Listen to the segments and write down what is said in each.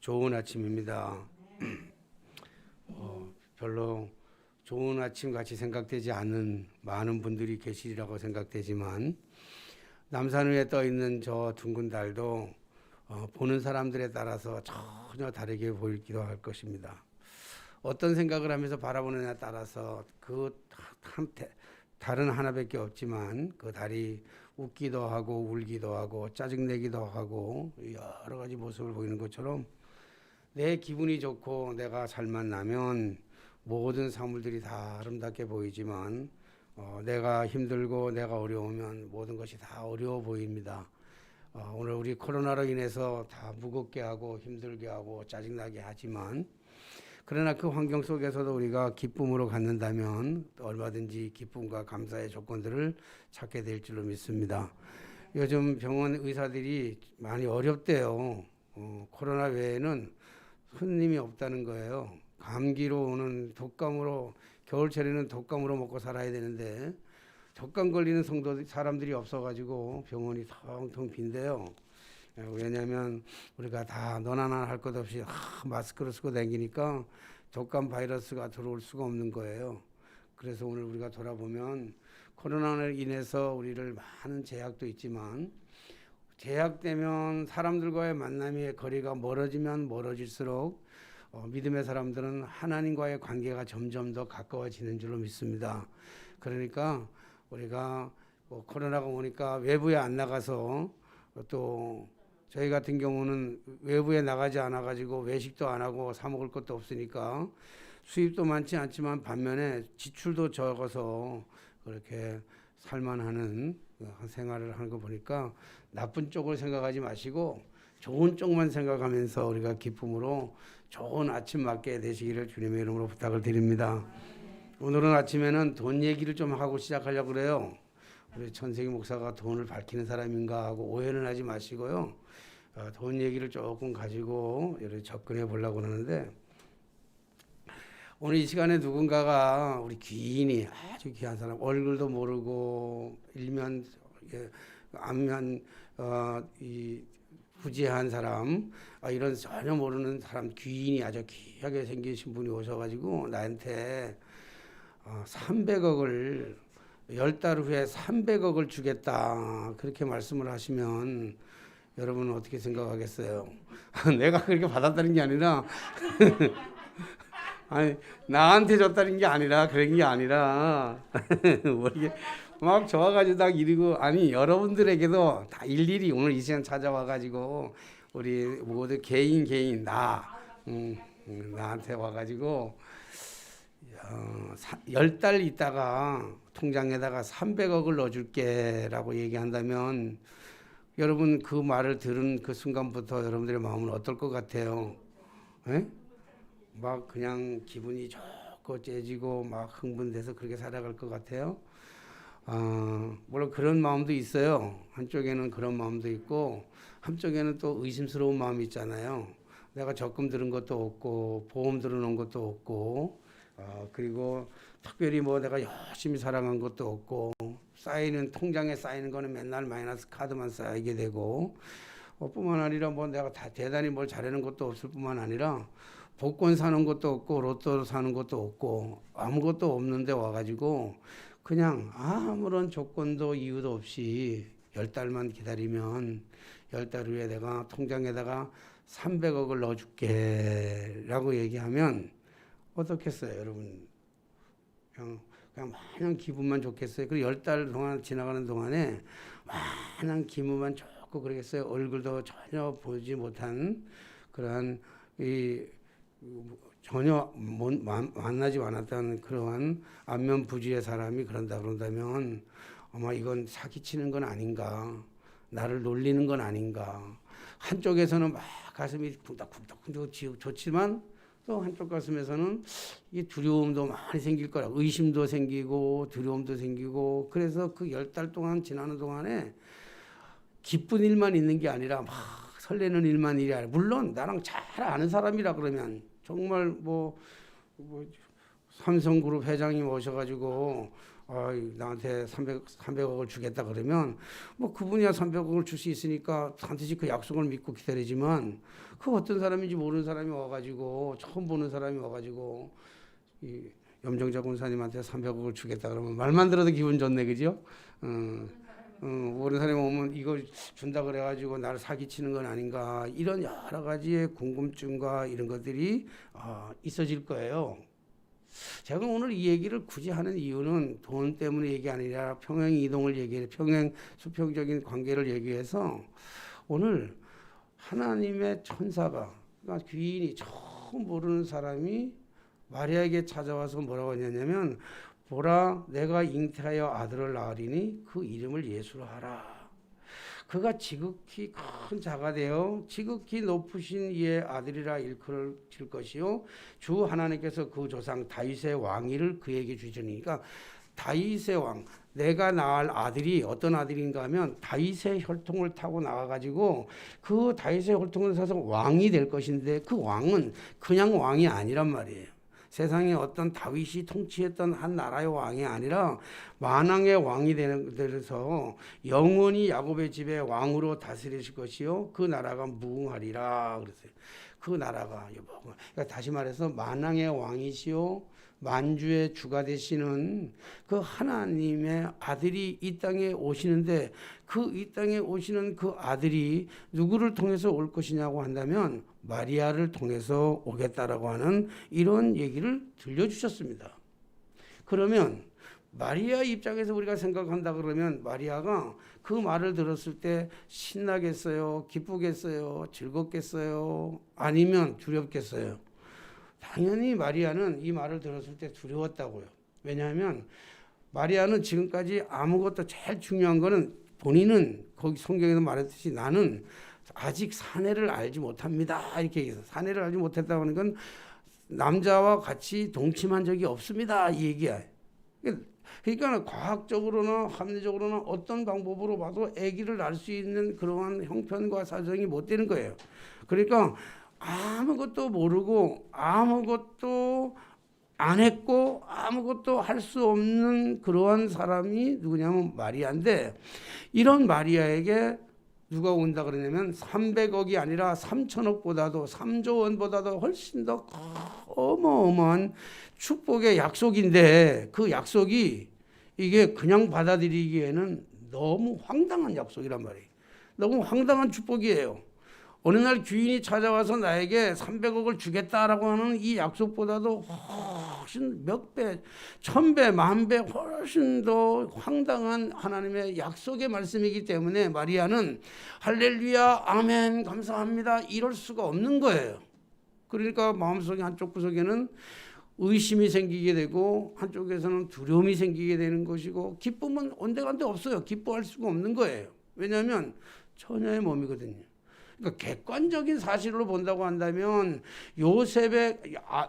좋은 아침입니다. 별로 좋은 아침 같이 생각되지 않는 많은 분들이 계시리라고 생각되지만 남산 위에 떠 있는 저 둥근 달도 보는 사람들에 따라서 전혀 다르게 보이기도 할 것입니다. 어떤 생각을 하면서 바라보느냐에 따라서 달은 하나밖에 없지만 그 달이 웃기도 하고 울기도 하고 짜증내기도 하고 여러 가지 모습을 보이는 것처럼 내 기분이 좋고 내가 잘만 나면 모든 사물들이 다 아름답게 보이지만 내가 힘들고 내가 어려우면 모든 것이 다 어려워 보입니다. 오늘 우리 코로나로 인해서 다 무겁게 하고 힘들게 하고 짜증나게 하지만 그러나 그 환경 속에서도 우리가 기쁨으로 갖는다면 얼마든지 기쁨과 감사의 조건들을 찾게 될 줄로 믿습니다. 요즘 병원 의사들이 많이 어렵대요. 코로나 외에는 손님이 없다는 거예요. 감기로 오는 독감으로 겨울철에는 독감으로 먹고 살아야 되는데 독감 걸리는 사람들이 없어가지고 병원이 텅텅 빈대요. 왜냐하면 우리가 다 너나 나나 할 것 없이 마스크를 쓰고 다니니까 독감 바이러스가 들어올 수가 없는 거예요. 그래서 오늘 우리가 돌아보면 코로나로 인해서 우리를 많은 제약도 있지만 제약되면 사람들과의 만남의 거리가 멀어지면 멀어질수록 믿음의 사람들은 하나님과의 관계가 점점 더 가까워지는 줄로 믿습니다. 그러니까 우리가 코로나가 오니까 외부에 안 나가서 또 저희 같은 경우는 외부에 나가지 않아 가지고 외식도 안 하고 사 먹을 것도 없으니까 수입도 많지 않지만 반면에 지출도 적어서 그렇게 살만하는 생활을 하는 거 보니까 나쁜 쪽을 생각하지 마시고 좋은 쪽만 생각하면서 우리가 기쁨으로 좋은 아침 맞게 되시기를 주님의 이름으로 부탁을 드립니다. 오늘은 아침에는 돈 얘기를 좀 하고 시작하려고 그래요. 우리 천세기 목사가 돈을 밝히는 사람인가 하고 오해는 하지 마시고요. 돈 얘기를 조금 가지고 이렇게 접근해 보려고 하는데 오늘 이 시간에 누군가가 우리 귀인이 아주 귀한 사람 얼굴도 모르고 일면 안면 이 부지한 사람 이런 전혀 모르는 사람 귀인이 아주 귀하게 생기신 분이 오셔가지고 나한테 300억을 10달 후에 300억을 주겠다 그렇게 말씀을 하시면 여러분은 어떻게 생각하겠어요? 내가 그렇게 받았다는 게 아니라 아니 나한테 줬다는 게 아니라 그런 게 아니라 뭐 이게 막 좋아가지고 딱 이러고 아니 여러분들에게도 다 일일이 오늘 이 시간 찾아와가지고 우리 모두 개인 나한테 와가지고 10달 있다가 통장에다가 300억을 넣어줄게 라고 얘기한다면 여러분 그 말을 들은 그 순간부터 여러분들의 마음은 어떨 것 같아요? 에? 막 그냥 기분이 좋고 째지고 막 흥분돼서 그렇게 살아갈 것 같아요? 물론 그런 마음도 있어요. 한쪽에는 그런 마음도 있고 한쪽에는 또 의심스러운 마음이 있잖아요. 내가 적금 들은 것도 없고 보험 들어놓은 것도 없고 그리고 특별히 뭐 내가 열심히 살아간 것도 없고 쌓이는 통장에 쌓이는 거는 맨날 마이너스 카드만 쌓이게 되고 뿐만 아니라 뭐 내가 다 대단히 뭘 잘하는 것도 없을 뿐만 아니라 복권 사는 것도 없고 로또 사는 것도 없고 아무것도 없는데 와가지고 그냥 아무런 조건도 이유도 없이 10달만 기다리면 10달 후에 내가 통장에다가 300억을 넣어줄게 라고 얘기하면 어떻겠어요 여러분? 그냥 마냥 기분만 좋겠어요. 그리고 10달 동안 지나가는 동안에 마냥 기분만 좋고 그러겠어요. 얼굴도 전혀 보지 못한 그러한 전혀 만나지 않았다는 그러한 안면 부지의 사람이 그런다면 아마 이건 사기치는 건 아닌가, 나를 놀리는 건 아닌가. 한쪽에서는 막 가슴이 쿵닥쿵닥 좋지만 또 한쪽 가슴에서는 이 두려움도 많이 생길 거라, 의심도 생기고 두려움도 생기고. 그래서 그 10달 동안 지나는 동안에 기쁜 일만 있는 게 아니라 막 설레는 일만 일이 아니라, 물론 나랑 잘 아는 사람이라 그러면 정말 뭐 삼성그룹 회장님 오셔가지고 나한테 300억을 주겠다 그러면 뭐 그분이야 300억을 줄 수 있으니까 반드시 그 약속을 믿고 기다리지만 그 어떤 사람인지 모르는 사람이 와가지고 처음 보는 사람이 와가지고 이 염정자 권사님한테 300억을 주겠다 그러면 말만 들어도 기분 좋네, 그죠? 모르는 사람이 오면 이거 준다 그래가지고 나를 사기치는 건 아닌가, 이런 여러 가지의 궁금증과 이런 것들이 있어질 거예요. 제가 오늘 이 얘기를 굳이 하는 이유는 돈 때문에 얘기 아니라 평행 이동을 얘기해, 평행 수평적인 관계를 얘기해서 오늘 하나님의 천사가, 그러니까 귀인이 처음 모르는 사람이 마리아에게 찾아와서 뭐라고 했냐면, 보라, 내가 잉태하여 아들을 낳으리니 그 이름을 예수로 하라. 그가 지극히 큰 자가 되어 지극히 높으신 이의 아들이라 일컬을 것이요 주 하나님께서 그 조상 다윗의 왕위를 그에게 주시니. 그러니까 다윗의 왕, 내가 낳을 아들이 어떤 아들인가 하면 다윗의 혈통을 타고 나와가지고 그 다윗의 혈통을 타서 왕이 될 것인데, 그 왕은 그냥 왕이 아니란 말이에요. 세상에 어떤 다윗이 통치했던 한 나라의 왕이 아니라 만왕의 왕이 되서 영원히 야곱의 집에 왕으로 다스리실 것이요 그 나라가 무궁하리라 그랬어요. 그 나라가, 그러니까 다시 말해서 만왕의 왕이시요 만주의 주가 되시는 그 하나님의 아들이 이 땅에 오시는데, 그 이 땅에 오시는 그 아들이 누구를 통해서 올 것이냐고 한다면 마리아를 통해서 오겠다라고 하는 이런 얘기를 들려주셨습니다. 그러면 마리아 입장에서 우리가 생각한다 그러면 마리아가 그 말을 들었을 때 신나겠어요? 기쁘겠어요? 즐겁겠어요? 아니면 두렵겠어요? 당연히 마리아는 이 말을 들었을 때 두려웠다고요. 왜냐하면 마리아는 지금까지 아무것도, 제일 중요한 거는 본인은 거기 성경에도 말했듯이 나는 아직 사내를 알지 못합니다, 이렇게 얘기해서, 사내를 알지 못했다고 하는 건 남자와 같이 동침한 적이 없습니다, 이 얘기야. 그러니까 과학적으로나 합리적으로나 어떤 방법으로 봐도 아기를 낳을 수 있는 그러한 형편과 사정이 못 되는 거예요. 그러니까 아무것도 모르고 아무것도 안 했고 아무것도 할 수 없는 그러한 사람이 누구냐면 마리아인데, 이런 마리아에게 누가 온다 그러냐면 300억이 아니라 3천억보다도 3조 원보다도 훨씬 더 어마어마한 축복의 약속인데, 그 약속이 이게 그냥 받아들이기에는 너무 황당한 약속이란 말이에요. 너무 황당한 축복이에요. 어느 날 귀인이 찾아와서 나에게 300억을 주겠다라고 하는 이 약속보다도 훨씬 몇 배, 1000배, 10,000배 훨씬 더 황당한 하나님의 약속의 말씀이기 때문에 마리아는 할렐루야, 아멘, 감사합니다, 이럴 수가 없는 거예요. 그러니까 마음속에 한쪽 구석에는 의심이 생기게 되고 한쪽에서는 두려움이 생기게 되는 것이고, 기쁨은 온데간데 없어요. 기뻐할 수가 없는 거예요. 왜냐하면 처녀의 몸이거든요. 그러니까 객관적인 사실로 본다고 한다면 요셉의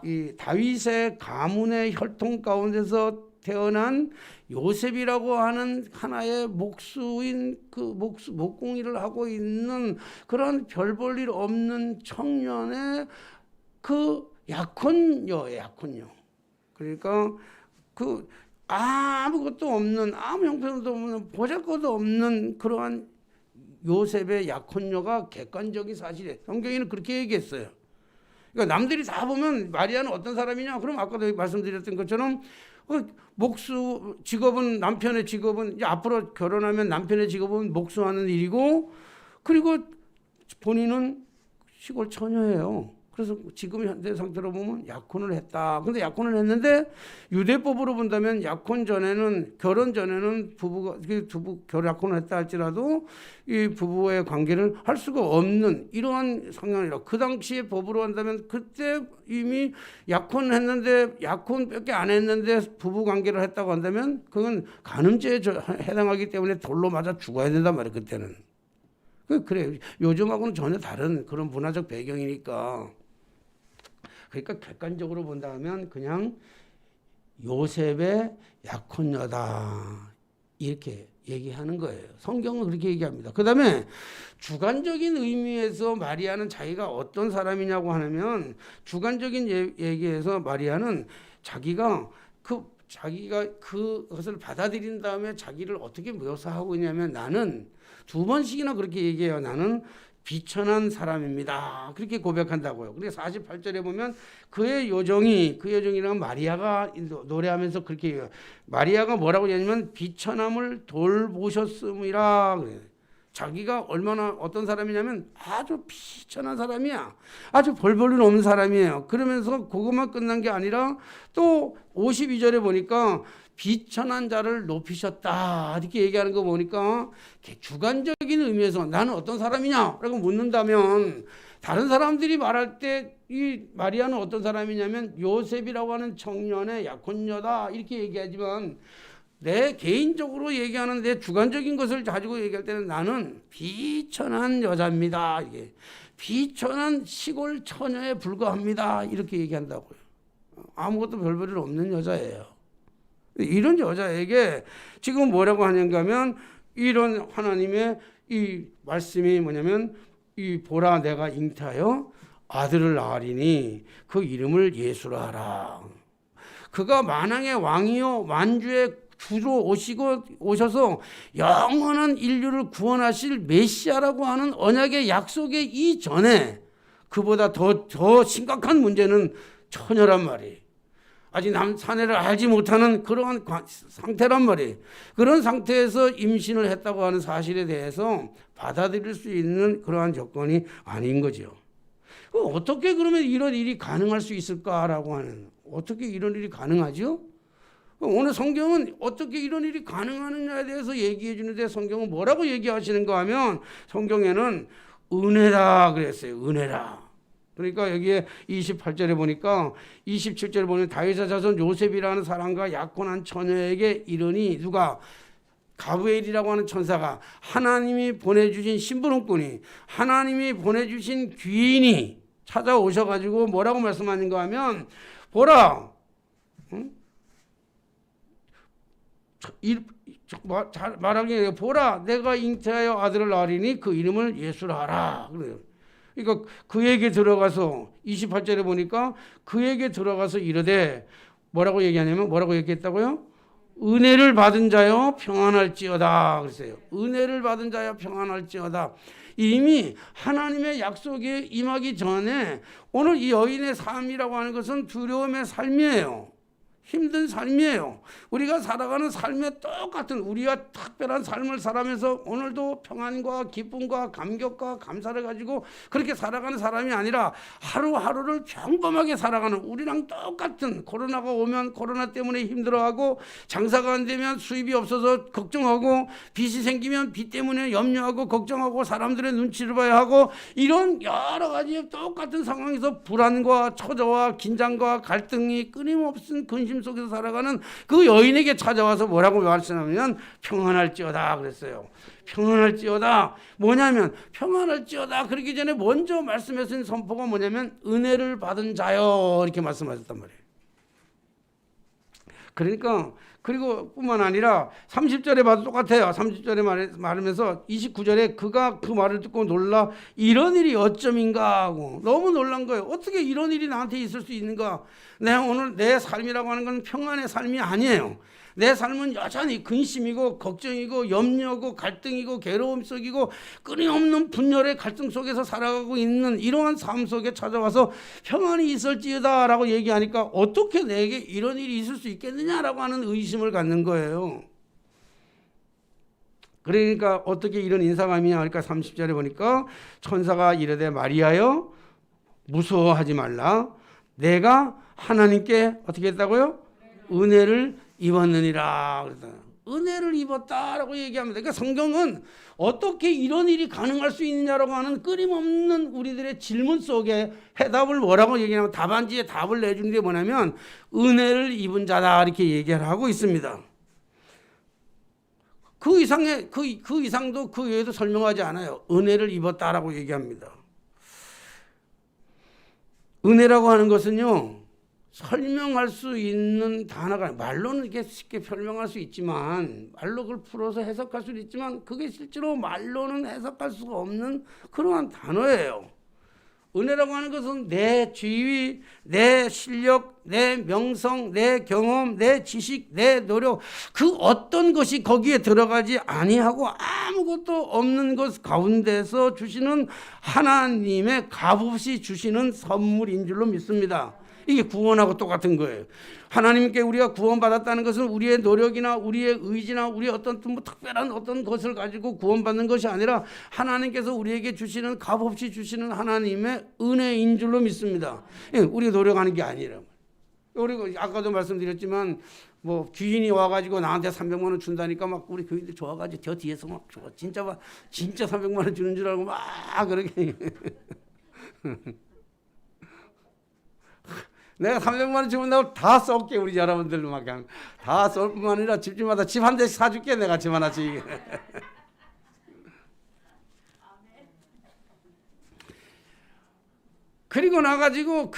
이 다윗의 가문의 혈통 가운데서 태어난 요셉이라고 하는 하나의 목수인, 그 목공일을 하고 있는 그런 별 볼 일 없는 청년의 그 약혼녀예요, 약혼녀. 그러니까 그 아무것도 없는, 아무 형편도 없는, 보잘것도 없는 그러한 요셉의 약혼녀가 객관적인 사실이에요. 성경에는 그렇게 얘기했어요. 그러니까 남들이 다 보면 마리아는 어떤 사람이냐? 그럼 아까도 말씀드렸던 것처럼 목수 직업은, 남편의 직업은, 이제 앞으로 결혼하면 남편의 직업은 목수하는 일이고, 그리고 본인은 시골 처녀예요. 그래서 지금 현대 상태로 보면 약혼을 했다. 근데 약혼을 했는데 유대법으로 본다면 약혼 전에는, 결혼 전에는 부부가 약혼을 했다 할지라도 이 부부의 관계를 할 수가 없는 이러한 상황이라. 그 당시에 법으로 한다면 그때 이미 약혼을 했는데, 약혼밖에 안 했는데 부부 관계를 했다고 한다면 그건 간음죄에 해당하기 때문에 돌로 맞아 죽어야 된단 말이에요, 그때는. 그래요. 요즘하고는 전혀 다른 그런 문화적 배경이니까. 그러니까 객관적으로 본다면 그냥 요셉의 약혼녀다, 이렇게 얘기하는 거예요. 성경은 그렇게 얘기합니다. 그 다음에 주관적인 의미에서 마리아는 자기가 어떤 사람이냐고 하면, 주관적인 얘기에서 마리아는 자기가 그 자기가 그것을 받아들인 다음에 자기를 어떻게 묘사하고 있냐면 나는 2번씩이나 그렇게 얘기해요. 나는 비천한 사람입니다. 그렇게 고백한다고요. 그런데 48절에 보면 그의 요정이라는 마리아가 노래하면서 그렇게 얘기해요. 마리아가 뭐라고 얘기하냐면 비천함을 돌보셨음이라 그래요. 자기가 얼마나 어떤 사람이냐면 아주 비천한 사람이야. 아주 벌벌 없는 사람이에요. 그러면서 그것만 끝난 게 아니라 또 52절에 보니까 비천한 자를 높이셨다 이렇게 얘기하는 거 보니까 주관적인 의미에서 나는 어떤 사람이냐라고 묻는다면 다른 사람들이 말할 때 이 마리아는 어떤 사람이냐면 요셉이라고 하는 청년의 약혼녀다 이렇게 얘기하지만 내 개인적으로 얘기하는 내 주관적인 것을 가지고 얘기할 때는 나는 비천한 여자입니다. 이게 비천한 시골 처녀에 불과합니다. 이렇게 얘기한다고요. 아무것도 별 볼일 없는 여자예요. 이런 여자에게 지금 뭐라고 하는가 하면 이런 하나님의 이 말씀이 뭐냐면 이 보라 내가 잉태하여 아들을 낳으리니 그 이름을 예수라 하라. 그가 만왕의 왕이요 만주의 주로 오셔서 영원한 인류를 구원하실 메시아라고 하는 언약의 약속의 이전에 그보다 더 심각한 문제는 처녀란 말이에요. 아직 사내를 알지 못하는 그러한 상태란 말이에요. 그런 상태에서 임신을 했다고 하는 사실에 대해서 받아들일 수 있는 그러한 조건이 아닌 거죠. 어떻게 그러면 이런 일이 가능할 수 있을까라고 하는, 어떻게 이런 일이 가능하죠? 오늘 성경은 어떻게 이런 일이 가능하느냐에 대해서 얘기해 주는데 성경은 뭐라고 얘기하시는가 하면 성경에는 은혜라 그랬어요. 은혜라. 그러니까 여기에 28절에 보니까 27절에 보면 다윗의 자손 요셉이라는 사람과 약혼한 처녀에게 이르니 누가 가브엘이라고 하는 천사가 하나님이 보내주신 심부름꾼이 하나님이 보내주신 귀인이 찾아오셔가지고 뭐라고 말씀하는가 하면 보라 잘 말하기에 보라 내가 잉태하여 아들을 낳으리니 그 이름을 예수라 하라 그래요. 그러니까 그에게 들어가서 28절에 보니까 그에게 들어가서 이르되 뭐라고 얘기하냐면 뭐라고 얘기했다고요? 은혜를 받은 자여 평안할지어다 그랬어요. 은혜를 받은 자여 평안할지어다. 이미 하나님의 약속에 임하기 전에 오늘 이 여인의 삶이라고 하는 것은 두려움의 삶이에요. 힘든 삶이에요. 우리가 살아가는 삶에 똑같은 우리가 특별한 삶을 살아면서 오늘도 평안과 기쁨과 감격과 감사를 가지고 그렇게 살아가는 사람이 아니라 하루하루를 평범하게 살아가는 우리랑 똑같은 코로나가 오면 코로나 때문에 힘들어하고 장사가 안 되면 수입이 없어서 걱정하고 빚이 생기면 빚 때문에 염려하고 걱정하고 사람들의 눈치를 봐야 하고 이런 여러 가지 똑같은 상황에서 불안과 초조와 긴장과 갈등이 끊임없는 근심 속에서 살아가는 그 여인에게 찾아와서 뭐라고 말씀하면 평안할지어다 그랬어요. 평안할지어다 뭐냐면 평안할지어다 그러기 전에 먼저 말씀하신 선포가 뭐냐면 은혜를 받은 자요 이렇게 말씀하셨단 말이에요. 그러니까 그리고 뿐만 아니라 30절에 봐도 똑같아요. 30절에 말하면서 29절에 그가 그 말을 듣고 놀라 이런 일이 어쩜인가 하고 너무 놀란 거예요. 어떻게 이런 일이 나한테 있을 수 있는가. 내가 오늘 내 삶이라고 하는 건 평안의 삶이 아니에요. 내 삶은 여전히 근심이고 걱정이고 염려고 갈등이고 괴로움 속이고 끊임없는 분열의 갈등 속에서 살아가고 있는 이러한 삶 속에 찾아와서 평안이 있을지어다 라고 얘기하니까 어떻게 내게 이런 일이 있을 수 있겠느냐라고 하는 의심을 갖는 거예요. 그러니까 어떻게 이런 인상함이냐 하니까 30절에 보니까 천사가 이르되 마리아여 무서워하지 말라 내가 하나님께 어떻게 했다고요? 은혜를 입었느니라 그랬잖아요. 은혜를 입었다라고 얘기합니다. 그러니까 성경은 어떻게 이런 일이 가능할 수 있느냐라고 하는 끊임없는 우리들의 질문 속에 해답을 뭐라고 얘기하면 답안지에 답을 내주는 게 뭐냐면 은혜를 입은 자다 이렇게 얘기를 하고 있습니다. 그 이상도 그 외에도 설명하지 않아요. 은혜를 입었다라고 얘기합니다. 은혜라고 하는 것은요. 설명할 수 있는 단어가 말로는 이렇게 쉽게 설명할 수 있지만 말로 그걸 풀어서 해석할 수는 있지만 그게 실제로 말로는 해석할 수가 없는 그러한 단어예요. 은혜라고 하는 것은 내 지위, 내 실력, 내 명성, 내 경험, 내 지식, 내 노력 그 어떤 것이 거기에 들어가지 아니하고 아무것도 없는 것 가운데서 주시는 하나님의 값없이 주시는 선물인 줄로 믿습니다. 이게 구원하고 똑같은 거예요. 하나님께 우리가 구원받았다는 것은 우리의 노력이나 우리의 의지나 우리의 어떤 뭐 특별한 어떤 것을 가지고 구원받는 것이 아니라 하나님께서 우리에게 주시는 값없이 주시는 하나님의 은혜인 줄로 믿습니다. 우리가 노력하는 게 아니라. 우리가 아까도 말씀드렸지만 뭐 귀인이 와가지고 나한테 300만 원 준다니까 막 우리 교인들 좋아가지고 저 뒤에서 막 진짜 300만 원 주는 줄 알고 막 그렇게 내가 300만 원 주면 나 다 쏠게. 우리 여러분들로 막 그냥 다 쏠 뿐만 아니라 집집마다 집 한 대씩 사줄게. 내가 집 하나씩. 그리고 나가지고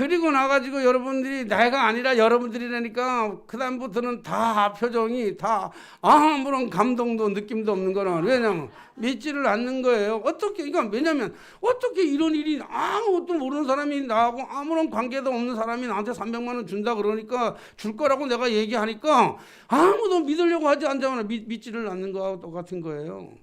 여러분들이 내가 아니라 여러분들이라니까 그 다음부터는 다 표정이 다 아무런 감동도 느낌도 없는 거는 왜냐면 믿지를 않는 거예요. 어떻게 그러니까 왜냐면 어떻게 이런 일이 아무것도 모르는 사람이 나하고 아무런 관계도 없는 사람이 나한테 300만 원 준다 그러니까 줄 거라고 내가 얘기하니까 아무도 믿으려고 하지 않잖아. 믿지를 않는 거하고 똑같은 거예요.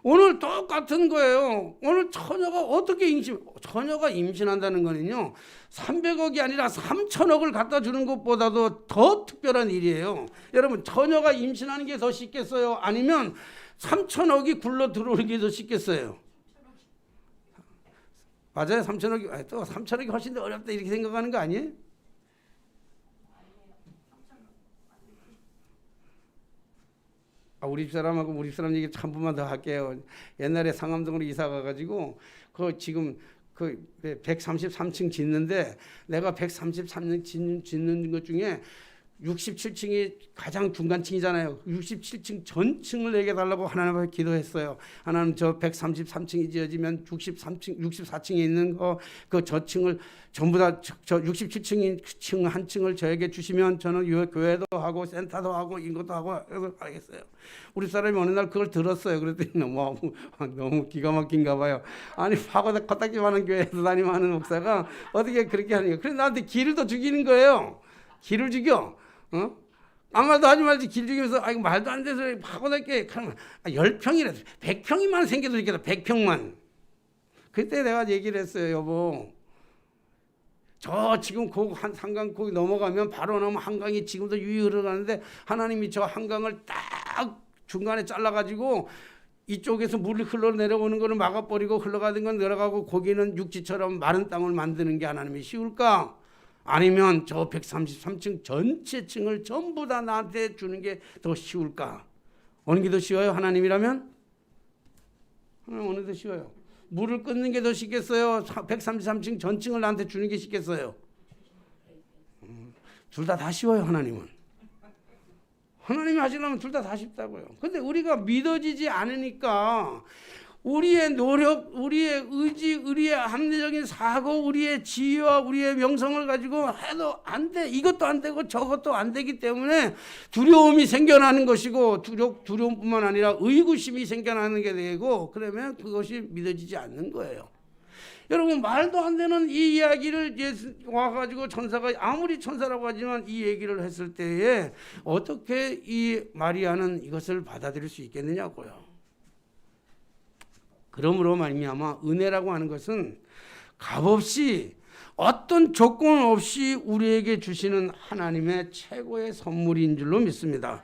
오늘 똑같은 거예요. 오늘 처녀가 어떻게 처녀가 임신한다는 거는요, 300억이 아니라 3천억을 갖다 주는 것보다도 더 특별한 일이에요. 여러분, 처녀가 임신하는 게 더 쉽겠어요? 아니면 3천억이 굴러 들어오는 게 더 쉽겠어요? 맞아요. 3천억이, 또 3천억이 훨씬 더 어렵다 이렇게 생각하는 거 아니에요? 우리 집사람하고 우리 집사람 얘기 한 번만 더 할게요. 옛날에 상암동으로 이사 가가지고 그 지금 그 133층 짓는데 내가 133층 짓는 것 중에 67층이 가장 중간층이잖아요. 67층 전층을 내게 달라고 하나님 앞에 기도했어요. 하나님 저 133층이 지어지면 64층에 있는 그 저층을 전부 다 저 67층 한 층을 저에게 주시면 저는 교회도 하고 센터도 하고 이것도 하고 해서 하겠어요. 우리 사람이 어느 날 그걸 들었어요. 그랬더니 너무 기가 막힌가 봐요. 아니 파고다 코딱지만한 교회에서 다니는 목사가 어떻게 그렇게 하는 거예요. 그래서 나한테 길을 더 죽이는 거예요. 길을 죽여. 아무 말도 하지 말지 길 죽이면서 이거 말도 안 돼서 파고날게. 10평이라도 100평이만 생겨도 있겠다. 100평만. 그때 내가 얘기를 했어요. 여보, 저 지금 한강 거기 넘어가면 바로 넘어 한강이 지금도 유유 흐르는데 하나님이 저 한강을 딱 중간에 잘라가지고 이쪽에서 물이 흘러 내려오는 거를 막아버리고 흘러가는 건 내려가고 거기는 육지처럼 마른 땅을 만드는 게 하나님이 쉬울까? 아니면 저 133층 전체 층을 전부 다 나한테 주는 게 더 쉬울까? 어느 게 더 쉬워요? 하나님이라면? 어느 게 더 쉬워요? 물을 끊는 게 더 쉽겠어요? 133층 전층을 나한테 주는 게 쉽겠어요? 둘 다 쉬워요. 하나님은. 하나님이 하시려면 둘 다 쉽다고요. 근데 우리가 믿어지지 않으니까 우리의 노력, 우리의 의지, 우리의 합리적인 사고, 우리의 지혜와 우리의 명성을 가지고 해도 안 돼. 이것도 안 되고 저것도 안 되기 때문에 두려움이 생겨나는 것이고 두려움뿐만 아니라 의구심이 생겨나는 게 되고 그러면 그것이 믿어지지 않는 거예요. 여러분 말도 안 되는 이 이야기를 와가지고 천사가 아무리 천사라고 하지만 이 얘기를 했을 때에 어떻게 이 마리아는 이것을 받아들일 수 있겠느냐고요. 그러므로 말미암아 은혜라고 하는 것은 값없이 어떤 조건 없이 우리에게 주시는 하나님의 최고의 선물인 줄로 믿습니다.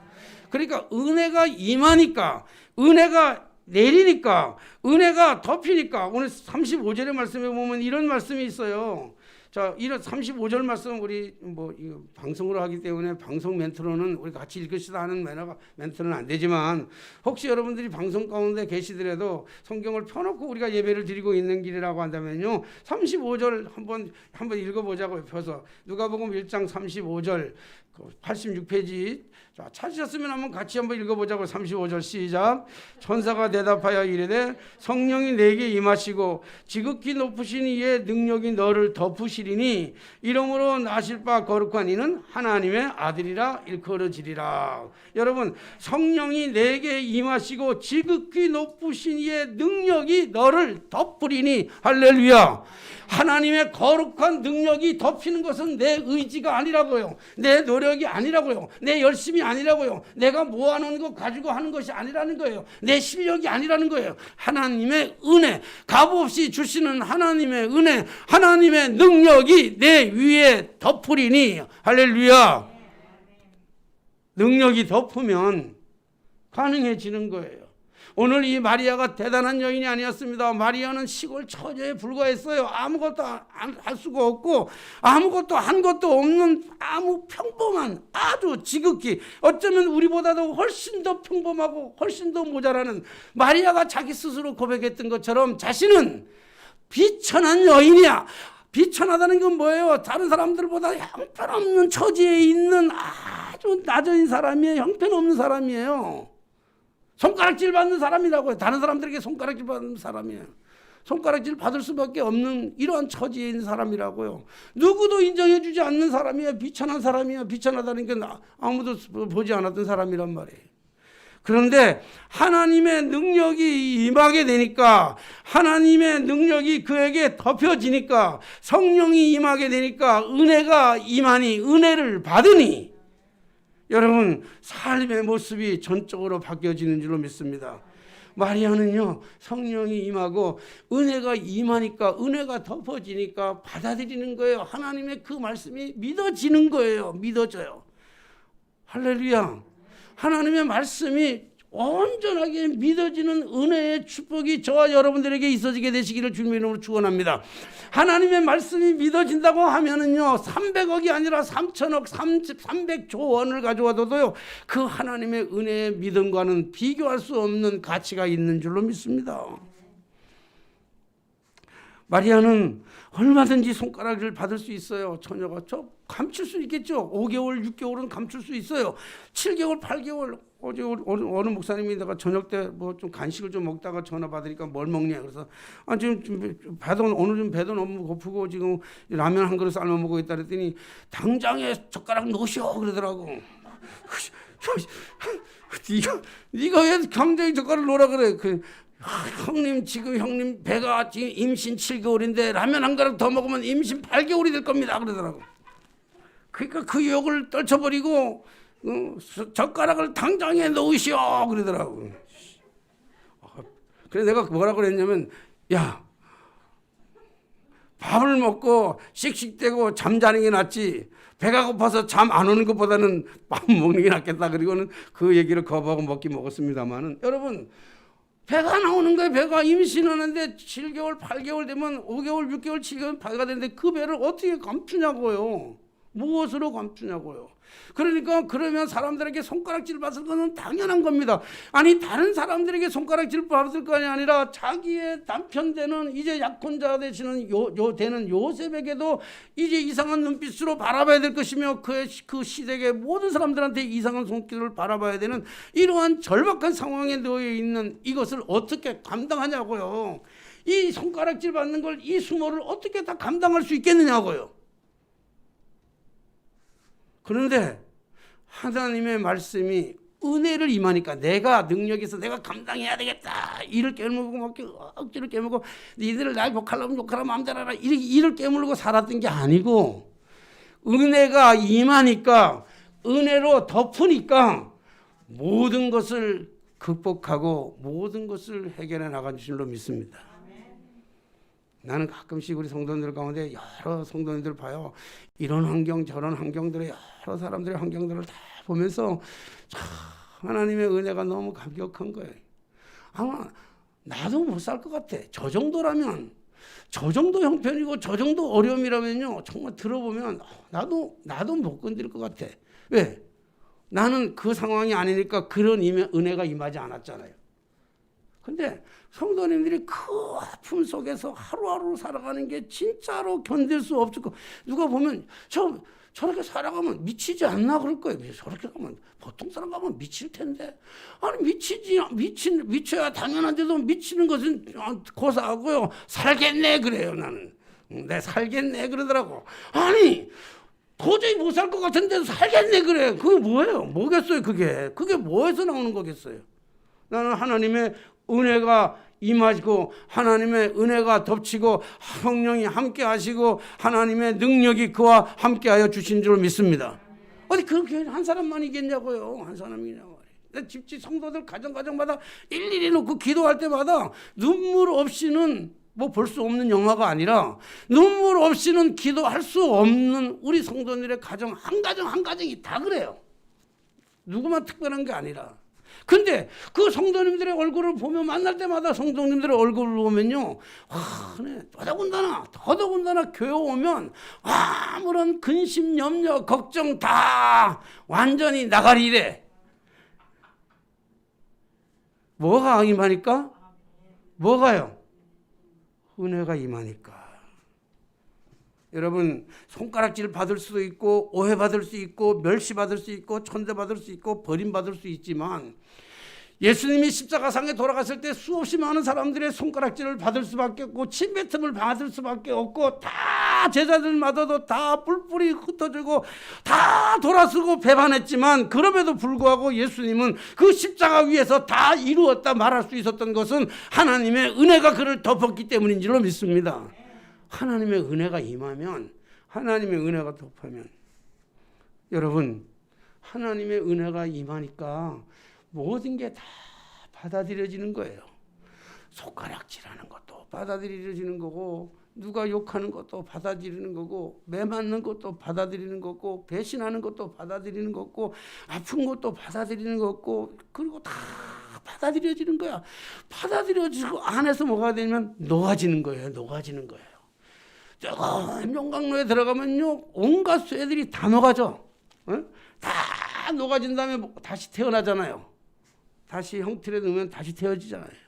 그러니까 은혜가 임하니까 은혜가 내리니까 은혜가 덮이니까 오늘 35절의 말씀에 보면 이런 말씀이 있어요. 자, 이런 35절 말씀 우리 이거 방송으로 하기 때문에 방송 멘트로는 우리 같이 읽으시다 하는 멘트는 안 되지만 혹시 여러분들이 방송 가운데 계시더라도 성경을 펴놓고 우리가 예배를 드리고 있는 길이라고 한다면요. 35절 한번 읽어보자고 펴서 누가복음 1장 35절 86페이지 자, 찾으셨으면 한번 같이 한번 읽어보자고. 35절 시작. 천사가 대답하여 이르되 성령이 내게 임하시고 지극히 높으신 이의 능력이 너를 덮으시리니 이러므로 나실 바 거룩한 이는 하나님의 아들이라 일컬어지리라. 여러분 성령이 내게 임하시고 지극히 높으신 이의 능력이 너를 덮으리니 할렐루야. 하나님의 거룩한 능력이 덮이는 것은 내 의지가 아니라고요. 내 노력이 아니라고요. 내 열심이 아니라고요. 내가 모아놓은 거 가지고 하는 것이 아니라는 거예요. 내 실력이 아니라는 거예요. 하나님의 은혜, 값없이 주시는 하나님의 은혜, 하나님의 능력이 내 위에 덮으리니 할렐루야. 능력이 덮으면 가능해지는 거예요. 오늘 이 마리아가 대단한 여인이 아니었습니다. 마리아는 시골 처녀에 불과했어요. 아무것도 할 수가 없고 아무것도 한 것도 없는 아무 평범한 아주 지극히 어쩌면 우리보다도 훨씬 더 평범하고 훨씬 더 모자라는 마리아가 자기 스스로 고백했던 것처럼 자신은 비천한 여인이야. 비천하다는 건 뭐예요? 다른 사람들보다 형편없는 처지에 있는 아주 낮은 사람이에요. 형편없는 사람이에요. 손가락질 받는 사람이라고요. 다른 사람들에게 손가락질 받는 사람이에요. 손가락질 받을 수밖에 없는 이러한 처지에 있는 사람이라고요. 누구도 인정해 주지 않는 사람이에요. 비천한 사람이에요. 비천하다는 게 아무도 보지 않았던 사람이란 말이에요. 그런데 하나님의 능력이 임하게 되니까, 하나님의 능력이 그에게 덮여지니까, 성령이 임하게 되니까 은혜가 임하니, 은혜를 받으니 여러분 삶의 모습이 전적으로 바뀌어지는 줄로 믿습니다. 마리아는요 성령이 임하고 은혜가 임하니까, 은혜가 덮어지니까 받아들이는 거예요. 하나님의 그 말씀이 믿어지는 거예요. 믿어져요. 할렐루야. 하나님의 말씀이 온전하게 믿어지는 은혜의 축복이 저와 여러분들에게 있어지게 되시기를 주님의 이름으로 축원합니다. 하나님의 말씀이 믿어진다고 하면은요 300억이 아니라 3천억 300조 원을 가져와도요 그 하나님의 은혜의 믿음과는 비교할 수 없는 가치가 있는 줄로 믿습니다. 마리아는 얼마든지 손가락을 받을 수 있어요. 처녀가 저 감출 수 있겠죠. 5개월 6개월은 감출 수 있어요. 7개월 8개월 어제 어느 목사님이 내가 저녁 때 뭐 좀 간식을 좀 먹다가 전화 받으니까 뭘 먹냐 그래서 지금 배도 오늘 좀 배도 너무 고프고 지금 라면 한 그릇 삶아 먹고 있다 그랬더니 당장에 젓가락 넣으시오 그러더라고. 네가 왜 당장에 젓가락 넣으라 그래? 형님 지금 형님 배가 지금 임신 7개월인데 라면 한 그릇 더 먹으면 임신 8개월이 될 겁니다 그러더라고. 그러니까 그 욕을 떨쳐버리고 젓가락을 당장에 넣으시오 그러더라고. 그래서 내가 뭐라고 그랬냐면 야 밥을 먹고 씩씩대고 잠자는 게 낫지 배가 고파서 잠 안 오는 것보다는 밥 먹는 게 낫겠다. 그리고는 그 얘기를 거부하고 먹긴 먹었습니다만은 여러분 배가 나오는 거예요. 배가 임신하는데 7개월 8개월 되면 5개월 6개월 7개월 배가 되는데 그 배를 어떻게 감추냐고요. 무엇으로 감추냐고요. 그러니까 그러면 사람들에게 손가락질 받을 것은 당연한 겁니다. 아니 다른 사람들에게 손가락질 받을 것이 아니라 자기의 남편 되는 이제 약혼자 되시는 되는 요셉에게도 이제 이상한 눈빛으로 바라봐야 될 것이며 그 시댁의 모든 사람들한테 이상한 손길을 바라봐야 되는 이러한 절박한 상황에 놓여 있는 이것을 어떻게 감당하냐고요. 이 손가락질 받는 걸 이 수모를 어떻게 다 감당할 수 있겠느냐고요. 그런데 하나님의 말씀이 은혜를 임하니까 내가 능력이 있어 내가 감당해야 되겠다. 이를 깨물고 막 억지로 깨물고 니들을 날 욕하려면 욕하라 마음대로 하라 이를 깨물고 살았던 게 아니고 은혜가 임하니까 은혜로 덮으니까 모든 것을 극복하고 모든 것을 해결해 나간 줄로 믿습니다. 나는 가끔씩 우리 성도님들 가운데 여러 성도님들 봐요. 이런 환경 저런 환경들의 여러 사람들의 환경들을 다 보면서 하나님의 은혜가 너무 감격한 거예요. 아마 나도 못 살 것 같아. 저 정도라면 저 정도 형편이고 저 정도 어려움이라면요 정말 들어보면 나도 못 건드릴 것 같아. 왜? 나는 그 상황이 아니니까 그런 은혜가 임하지 않았잖아요. 근데 성도님들이 그 아픔 속에서 하루하루 살아가는 게 진짜로 견딜 수 없을 거. 누가 보면 저렇게 살아가면 미치지 않나 그럴 거예요. 저렇게 가면 보통 사람 가면 미칠 텐데. 아니 미쳐야 당연한데도 미치는 것은 고사하고요. 살겠네 그래요 나는. 내 살겠네 그러더라고. 아니 도저히 못 살 것 같은데 살겠네 그래. 그게 뭐예요? 뭐겠어요 그게? 그게 뭐에서 나오는 거겠어요? 나는 하나님의 은혜가 임하시고 하나님의 은혜가 덮치고 성령이 함께 하시고 하나님의 능력이 그와 함께 하여 주신 줄 믿습니다. 어디 그렇게 한 사람만 이겠냐고요. 한 사람이냐고. 집집 성도들 가정마다 일일이 놓고 기도할 때마다 눈물 없이는 뭐 볼 수 없는 영화가 아니라 눈물 없이는 기도할 수 없는 우리 성도들의 가정 한 가정이 다 그래요. 누구만 특별한 게 아니라. 근데 그 성도님들의 얼굴을 보면 만날 때마다 성도님들의 얼굴을 보면요, 더더군다나 교회 오면 아무런 근심, 염려, 걱정 다 완전히 나가리래. 뭐가 임하니까? 뭐가요? 은혜가 임하니까. 여러분, 손가락질 받을 수도 있고 오해받을 수 있고 멸시받을 수 있고 천대받을 수 있고 버림받을 수 있지만 예수님이 십자가상에 돌아갔을 때 수없이 많은 사람들의 손가락질을 받을 수밖에 없고 침뱉음을 받을 수밖에 없고 다 제자들마다도 다 뿔뿔이 흩어지고 다 돌아서고 배반했지만 그럼에도 불구하고 예수님은 그 십자가 위에서 다 이루었다 말할 수 있었던 것은 하나님의 은혜가 그를 덮었기 때문인 줄로 믿습니다. 하나님의 은혜가 임하면, 하나님의 은혜가 덮으면, 여러분, 하나님의 은혜가 임하니까 모든 게 다 받아들여지는 거예요. 손가락질하는 것도 받아들여지는 거고, 누가 욕하는 것도 받아들이는 거고, 매 맞는 것도 받아들이는 거고, 배신하는 것도 받아들이는 거고, 아픈 것도 받아들이는 거고, 그리고 다 받아들여지는 거야. 받아들여지고 안에서 뭐가 되냐면 녹아지는 거예요. 녹아지는 거예요. 용광로에 들어가면요, 온갖 쇠들이 다 녹아져. 다 녹아진 다음에 다시 태어나잖아요. 다시 형틀에 넣으면 다시 태어지잖아요.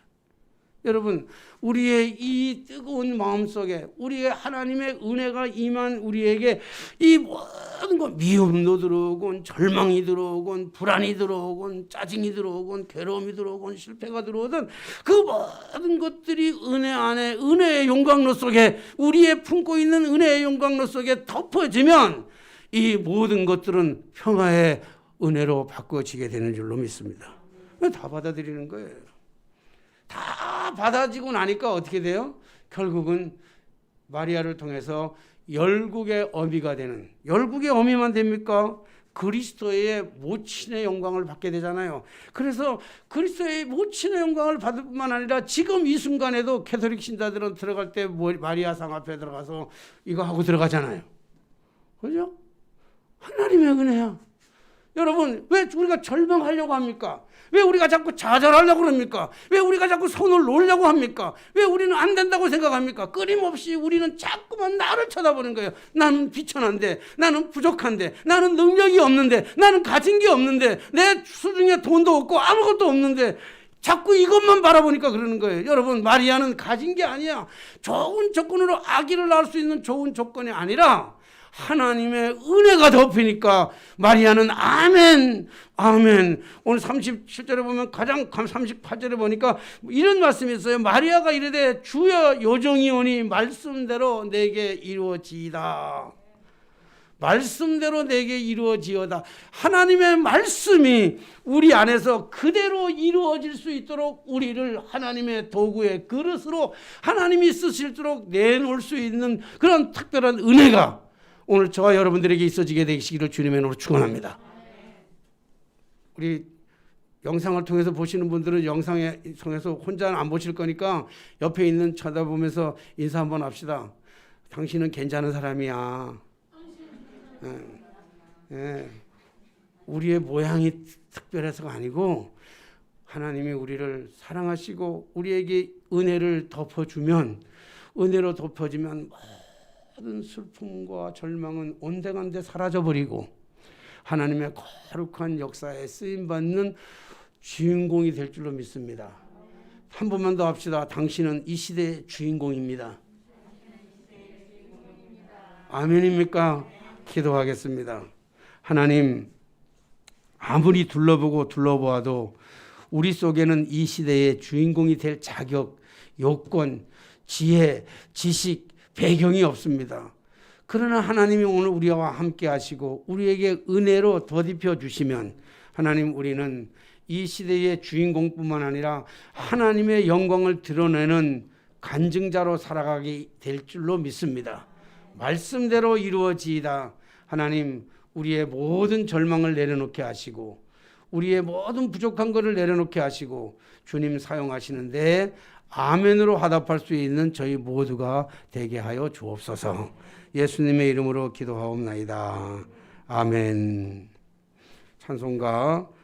여러분, 우리의 이 뜨거운 마음속에 우리의 하나님의 은혜가 임한 우리에게 이 모든 것, 미움도 들어오곤 절망이 들어오곤 불안이 들어오곤 짜증이 들어오곤 괴로움이 들어오곤 실패가 들어오든 그 모든 것들이 은혜 안에, 은혜의 용광로 속에, 우리의 품고 있는 은혜의 용광로 속에 덮어지면 이 모든 것들은 평화의 은혜로 바꿔지게 되는 줄로 믿습니다. 다 받아들이는 거예요. 다 받아지고 나니까 어떻게 돼요? 결국은 마리아를 통해서 열국의 어미가 되는, 열국의 어미만 됩니까? 그리스도의 모친의 영광을 받게 되잖아요. 그래서 그리스도의 모친의 영광을 받을 뿐만 아니라 지금 이 순간에도 캐톨릭 신자들은 들어갈 때 마리아상 앞에 들어가서 이거 하고 들어가잖아요. 그죠? 하나님의 은혜야. 여러분, 왜 우리가 절망하려고 합니까? 왜 우리가 자꾸 좌절하려고 그럽니까? 왜 우리가 자꾸 손을 놓으려고 합니까? 왜 우리는 안 된다고 생각합니까? 끊임없이 우리는 자꾸만 나를 쳐다보는 거예요. 나는 비천한데, 나는 부족한데, 나는 능력이 없는데, 나는 가진 게 없는데, 내 수중에 돈도 없고 아무것도 없는데 자꾸 이것만 바라보니까 그러는 거예요. 여러분, 마리아는 가진 게 아니야. 좋은 조건으로 아기를 낳을 수 있는 좋은 조건이 아니라 하나님의 은혜가 덮이니까 마리아는 아멘, 아멘. 오늘 37절에 보면 가장 38절에 보니까 이런 말씀이 있어요. 마리아가 이르되 주여 요정이오니 말씀대로 내게 이루어지이다. 말씀대로 내게 이루어지어다. 하나님의 말씀이 우리 안에서 그대로 이루어질 수 있도록 우리를 하나님의 도구의 그릇으로 하나님이 쓰실도록 내놓을 수 있는 그런 특별한 은혜가 오늘 저와 여러분들에게 있어지게 되시기를 주님의 이름으로 축원합니다. 우리 영상을 통해서 보시는 분들은 영상에 통해서 혼자 안 보실 거니까 옆에 있는 쳐다보면서 인사 한번 합시다. 당신은 괜찮은 사람이야. 우리의 모양이 특별해서가 아니고 하나님이 우리를 사랑하시고 우리에게 은혜를 덮어주면, 은혜로 덮어지면 모든 슬픔과 절망은 온데간데 사라져버리고 하나님의 거룩한 역사에 쓰임받는 주인공이 될 줄로 믿습니다. 한 번만 더 합시다. 당신은 이 시대의 주인공입니다. 아멘입니까? 기도하겠습니다. 하나님, 아무리 둘러보고 둘러보아도 우리 속에는 이 시대의 주인공이 될 자격, 요건, 지혜, 지식, 배경이 없습니다. 그러나 하나님이 오늘 우리와 함께 하시고 우리에게 은혜로 덧입혀 주시면 하나님, 우리는 이 시대의 주인공뿐만 아니라 하나님의 영광을 드러내는 간증자로 살아가게 될 줄로 믿습니다. 말씀대로 이루어지이다. 하나님, 우리의 모든 절망을 내려놓게 하시고 우리의 모든 부족한 것을 내려놓게 하시고 주님 사용하시는데 아멘으로 화답할 수 있는 저희 모두가 되게 하여 주옵소서. 예수님의 이름으로 기도하옵나이다. 아멘. 찬송가